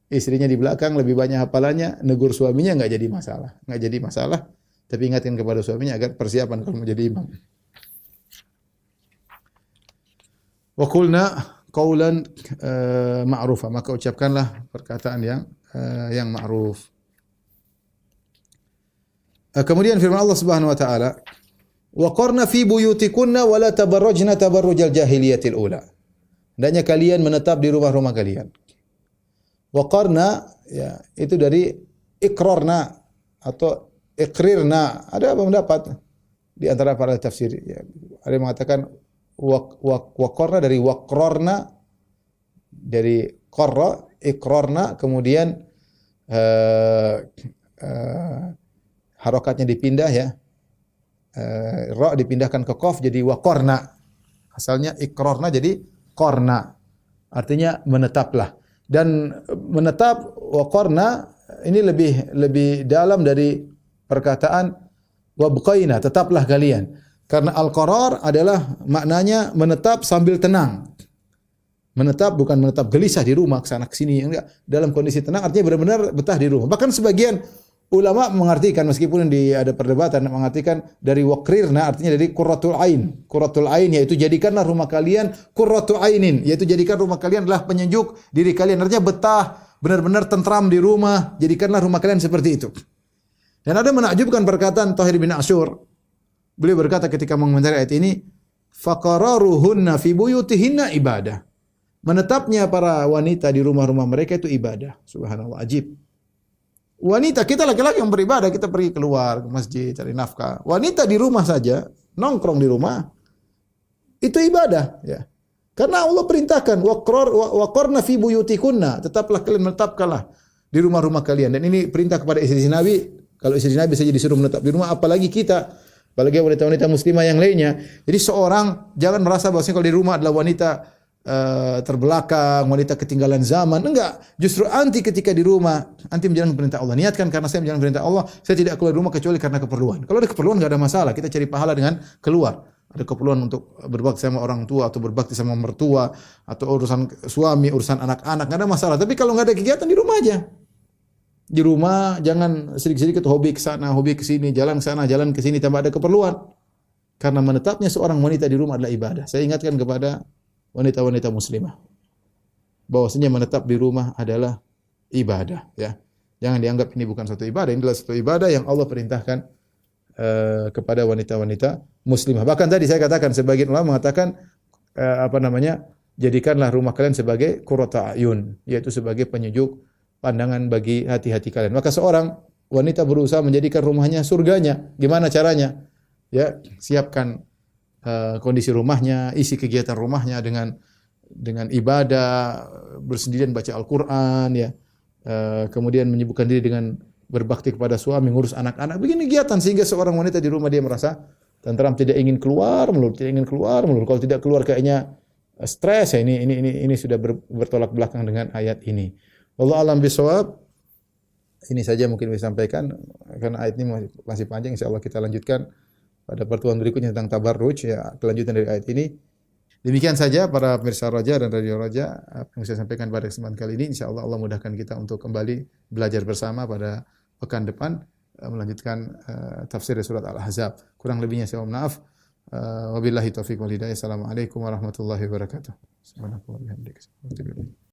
istrinya di belakang lebih banyak hafalannya, negur suaminya nggak jadi masalah. Tapi ingatkan kepada suaminya agar persiapan kalau mau jadi imam. Wa qulna qaulan ma'rufa, maka ucapkanlah perkataan yang ma'ruf. Kemudian firman Allah Subhanahu wa taala, wa qarna fi buyutikunna wa la tabarrajna tabarrujal jahiliyatil ula. Hendaknya kalian menetap di rumah-rumah kalian. Wa qarna, ya, itu dari iqrarna atau iqrirna. Ada pendapat di antara para tafsir, ya. Ada yang mengatakan wa qarna dari waqrarna, dari qarra, iqrarna, kemudian harokatnya dipindah, ya. Ra dipindahkan ke qaf jadi waqarna. Asalnya iqrarna jadi qarna. Artinya menetaplah. Dan menetap waqarna ini lebih dalam dari perkataan wabqaina, tetaplah kalian. Karena al-qarar adalah maknanya menetap sambil tenang. Menetap bukan menetap gelisah di rumah ke sana ke sini, enggak. Dalam kondisi tenang artinya benar-benar betah di rumah. Bahkan sebagian ulama mengartikan, meskipun ada perdebatan, mengartikan dari waqrirna artinya dari qurratul ain. Qurratul ain yaitu jadikanlah rumah kalian qurratu ainin, yaitu jadikan rumah kalian adalah penyejuk diri kalian. Artinya betah, benar-benar tentram di rumah, jadikanlah rumah kalian seperti itu. Dan ada menakjubkan perkataan Thahir bin Asyur. Beliau berkata ketika mengomentari ayat ini, faqararuhunna fi buyutihinna ibadah. Menetapnya para wanita di rumah-rumah mereka itu ibadah. Subhanallah, ajib. Wanita, kita laki-laki yang beribadah, kita pergi keluar ke masjid, cari nafkah. Wanita di rumah saja, nongkrong di rumah, itu ibadah. Ya. Karena Allah perintahkan, waqarna fi buyutikunna, tetaplah kalian, menetapkanlah di rumah-rumah kalian. Dan ini perintah kepada istri Nabi. Kalau istri Nabi saja disuruh menetap di rumah, apalagi kita, apalagi wanita-wanita muslimah yang lainnya. Jadi seorang jangan merasa bahwasanya kalau di rumah adalah wanita terbelakang, wanita ketinggalan zaman. Enggak, justru anti ketika di rumah, anti menjalankan perintah Allah. Niatkan, karena saya menjalankan perintah Allah, saya tidak keluar rumah kecuali karena keperluan. Kalau ada keperluan enggak ada masalah, kita cari pahala dengan keluar. Ada keperluan untuk berbakti sama orang tua atau berbakti sama mertua atau urusan suami, urusan anak-anak, enggak ada masalah. Tapi kalau enggak ada kegiatan, di rumah aja. Di rumah jangan sedikit-sedikit hobi ke sana, hobi ke sini, jalan ke sana, jalan ke sini tanpa ada keperluan. Karena menetapnya seorang wanita di rumah adalah ibadah. Saya ingatkan kepada wanita-wanita muslimah bahwasanya menetap di rumah adalah ibadah, ya. Jangan dianggap ini bukan satu ibadah, ini adalah satu ibadah yang Allah perintahkan kepada wanita-wanita muslimah. Bahkan tadi saya katakan, sebagian ulama mengatakan jadikanlah rumah kalian sebagai qurrata ayun, yaitu sebagai penyejuk pandangan bagi hati-hati kalian. Maka seorang wanita berusaha menjadikan rumahnya surganya. Gimana caranya? Ya, siapkan kondisi rumahnya, isi kegiatan rumahnya dengan ibadah, bersendirian baca Al-Qur'an, ya. Kemudian menyibukkan diri dengan berbakti kepada suami, ngurus anak-anak. Begini kegiatan sehingga seorang wanita di rumah dia merasa tenteram, tidak ingin keluar melulu. Kalau tidak keluar kayaknya stres, ya. Ini sudah bertolak belakang dengan ayat ini. Wallahu a'lam bishawab. Ini saja mungkin bisa sampaikan, karena ayat ini masih panjang, insyaallah kita lanjutkan pada pertemuan berikutnya tentang tabarruj, ya, kelanjutan dari ayat ini. Demikian saja para pemirsa Raja dan Radio Raja yang saya sampaikan pada kesempatan kali ini. Insyaallah Allah mudahkan kita untuk kembali belajar bersama pada pekan depan. melanjutkan tafsir dari surat Al-Ahzab. Kurang lebihnya saya mohon maaf. Wabillahi taufiq wal hidayah. Assalamualaikum warahmatullahi wabarakatuh. Subhanallah wa bihamdihi.